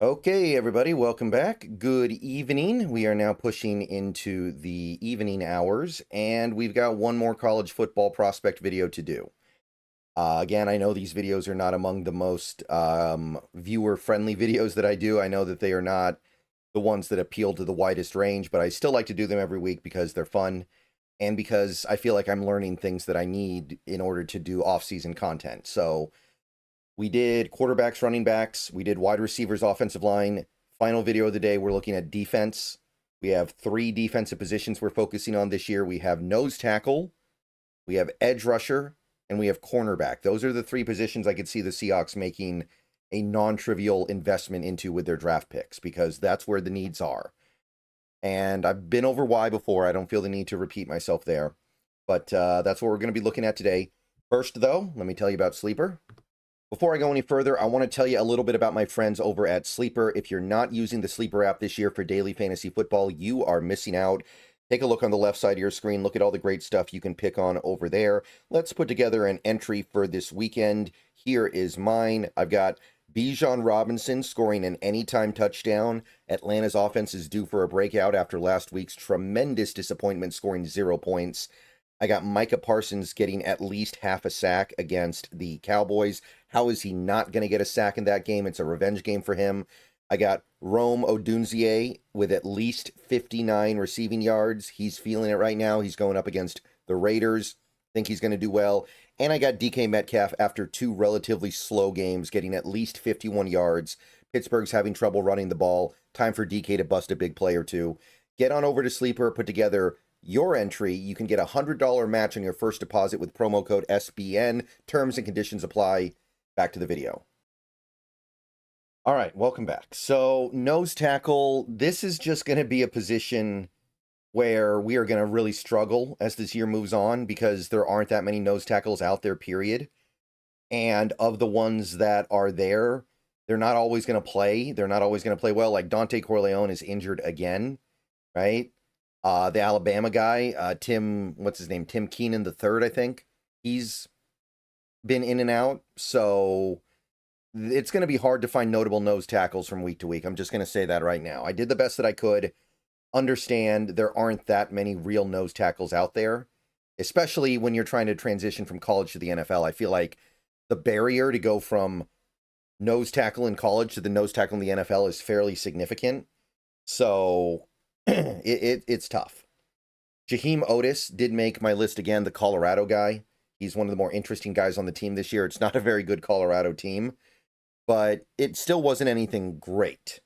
Okay, everybody, welcome back. Good evening. We are now pushing into the evening hours, and we've got one more college football prospect video to do. Again, I know these videos are not among the most viewer-friendly videos that I do. I know that they are not the ones that appeal to the widest range, but I still like to do them every week because they're fun and because I feel like I'm learning things that I need in order to do off-season content. So we did quarterbacks, running backs. We did wide receivers, offensive line. Final video of the day, we're looking at defense. We have 3 defensive positions we're focusing on this year. We have nose tackle, we have edge rusher, and we have cornerback. Those are the 3 positions I could see the Seahawks making a non-trivial investment into with their draft picks because that's where the needs are. And I've been over why before. I don't feel the need to repeat myself there. But that's what we're going to be looking at today. First, though, let me tell you about Sleeper. Before I go any further, I want to tell you a little bit about my friends over at Sleeper. If you're not using the Sleeper app this year for daily fantasy football, you are missing out. Take a look on the left side of your screen. Look at all the great stuff you can pick on over there. Let's put together an entry for this weekend. Here is mine. I've got Bijan Robinson scoring an anytime touchdown. Atlanta's offense is due for a breakout after last week's tremendous disappointment, scoring 0 points. I got Micah Parsons getting at least half a sack against the Cowboys. How is he not going to get a sack in that game? It's a revenge game for him. I got Rome Odunze with at least 59 receiving yards. He's feeling it right now. He's going up against the Raiders. Think he's going to do well. And I got DK Metcalf after 2 relatively slow games, getting at least 51 yards. Pittsburgh's having trouble running the ball. Time for DK to bust a big play or two. Get on over to Sleeper, put together your entry. You can get a $100 match on your first deposit with promo code SBN. Terms and conditions apply. Back to the video. All right, welcome back. So, nose tackle, this is just going to be a position where we are going to really struggle as this year moves on because there aren't that many nose tackles out there, period. And of the ones that are there, they're not always going to play. They're not always going to play well. Like Dante Corleone is injured again, right? The Alabama guy, Tim, what's his name? Tim Keenan the third, I think. He's been in and out. So it's going to be hard to find notable nose tackles from week to week. I'm just going to say that right now. I did the best that I could. Understand there aren't that many real nose tackles out there, especially when you're trying to transition from college to the NFL. I feel like the barrier to go from nose tackle in college to the nose tackle in the NFL is fairly significant. So it's tough. Jaheim Otis did make my list again, the Colorado guy. He's one of the more interesting guys on the team this year. It's not a very good Colorado team, but it still wasn't anything great.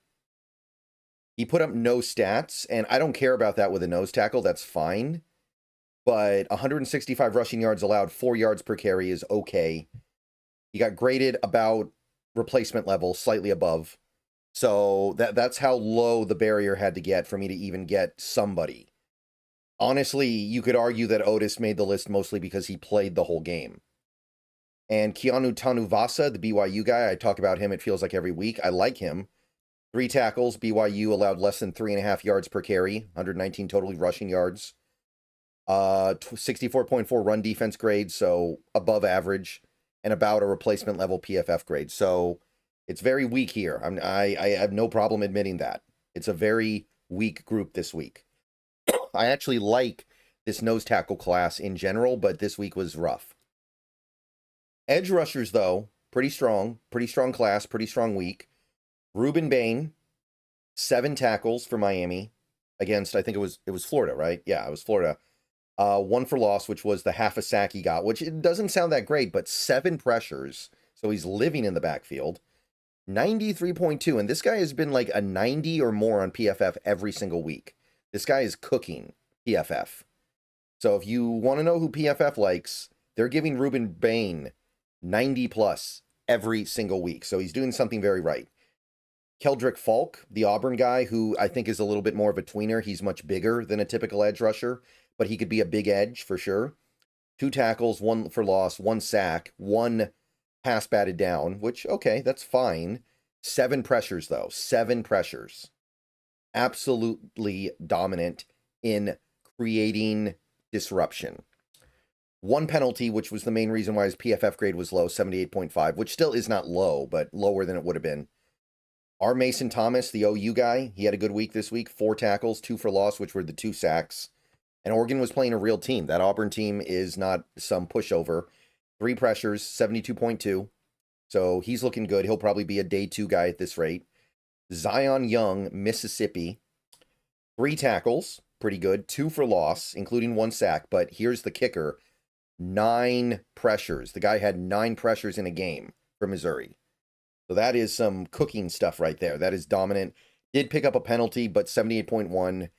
He put up no stats, and I don't care about that with a nose tackle. That's fine. But 165 rushing yards allowed, 4 yards per carry is okay. He got graded about replacement level, slightly above. So that's how low the barrier had to get for me to even get somebody. Honestly, you could argue that Otis made the list mostly because he played the whole game. And Keanu Tanuvasa, the BYU guy, I talk about him, it feels like every week. I like him. 3 tackles, BYU allowed less than 3.5 yards per carry, 119 totally rushing yards. 64.4 run defense grade, so above average, and about a replacement level PFF grade. So it's very weak here. I have no problem admitting that. It's a very weak group this week. I actually like this nose tackle class in general, but this week was rough. Edge rushers, though, pretty strong class, pretty strong week. Ruben Bain, 7 tackles for Miami against, I think it was Florida, right? Yeah, it was Florida. 1 for loss, which was the half a sack he got, which it doesn't sound that great, but 7 pressures. So he's living in the backfield. 93.2, and this guy has been like a 90 or more on PFF every single week. This guy is cooking PFF. So if you want to know who PFF likes, they're giving Ruben Bain 90 plus every single week. So he's doing something very right. Keldrick Falk, the Auburn guy, who I think is a little bit more of a tweener. He's much bigger than a typical edge rusher, but he could be a big edge for sure. 2 tackles, 1 for loss, 1 sack, 1 pass batted down, which, okay, that's fine. 7 pressures, though. 7 pressures. Absolutely dominant in creating disruption. 1 penalty, which was the main reason why his PFF grade was low, 78.5, which still is not low, but lower than it would have been. Our Mason Thomas, the OU guy, he had a good week this week. 4 tackles, 2 for loss, which were the 2 sacks. And Oregon was playing a real team. That Auburn team is not some pushover. 3 pressures, 72.2. So he's looking good. He'll probably be a day 2 guy at this rate. Zion Young, Mississippi. 3 tackles, pretty good. 2 for loss, including 1 sack. But here's the kicker. 9 pressures. The guy had 9 pressures in a game for Missouri. So that is some cooking stuff right there. That is dominant. Did pick up a penalty, but 78.1.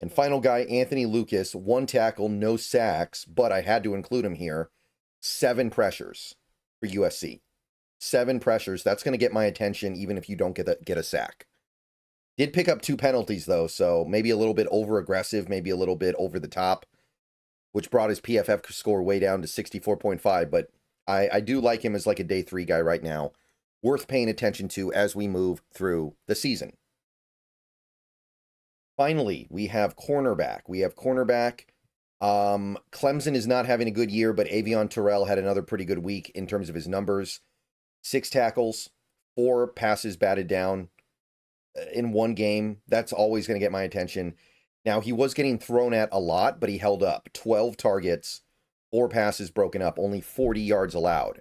And final guy, Anthony Lucas, 1 tackle, no sacks, but I had to include him here. 7 pressures for USC. 7 pressures. That's going to get my attention, even if you don't get a sack. Did pick up 2 penalties, though, so maybe a little bit over-aggressive, maybe a little bit over the top, which brought his PFF score way down to 64.5, but I do like him as like a day 3 guy right now. Worth paying attention to as we move through the season. Finally, we have cornerback. Clemson is not having a good year, but Avion Terrell had another pretty good week in terms of his numbers. 6 tackles, 4 passes batted down in 1 game. That's always going to get my attention. Now, he was getting thrown at a lot, but he held up. 12 targets, 4 passes broken up, only 40 yards allowed.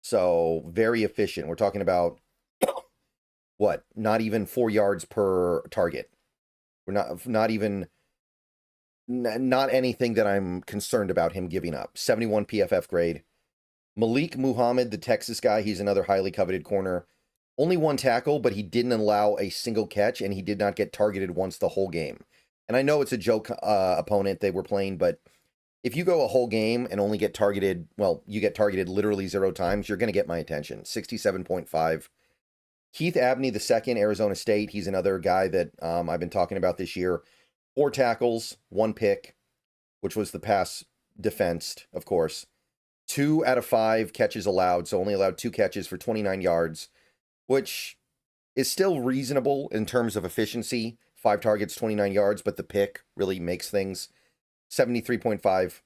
So, very efficient. We're talking about, what, not even 4 yards per target. We're not anything that I'm concerned about him giving up. 71 PFF grade. Malik Muhammad, the Texas guy, he's another highly coveted corner. Only 1 tackle, but he didn't allow a single catch, and he did not get targeted once the whole game. And I know it's a joke opponent they were playing, but if you go a whole game and only get targeted, well, you get targeted literally 0 times, you're going to get my attention. 67.5. Keith Abney II, Arizona State. He's another guy that I've been talking about this year. 4 tackles, 1 pick, which was the pass defensed, of course. 2 out of 5 catches allowed, so only allowed 2 catches for 29 yards, which is still reasonable in terms of efficiency. 5 targets, 29 yards, but the pick really makes things. 73.5.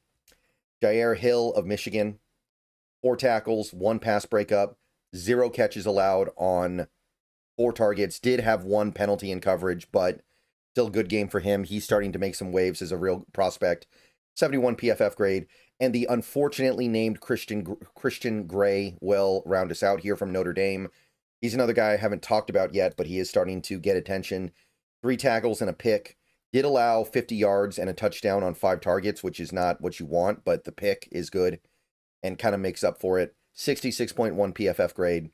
Jair Hill of Michigan. 4 tackles, 1 pass breakup, 0 catches allowed on 4 targets. Did have 1 penalty in coverage, but still a good game for him. He's starting to make some waves as a real prospect. 71 PFF grade. And the unfortunately named Christian Gray will round us out here from Notre Dame. He's another guy I haven't talked about yet, but he is starting to get attention. 3 tackles and a pick. Did allow 50 yards and a touchdown on 5 targets, which is not what you want, but the pick is good and kind of makes up for it. 66.1 PFF grade.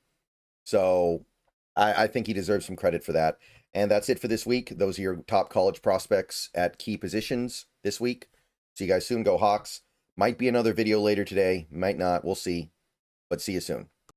So I think he deserves some credit for that. And that's it for this week. Those are your top college prospects at key positions this week. See you guys soon. Go Hawks. Might be another video later today. Might not. We'll see. But see you soon.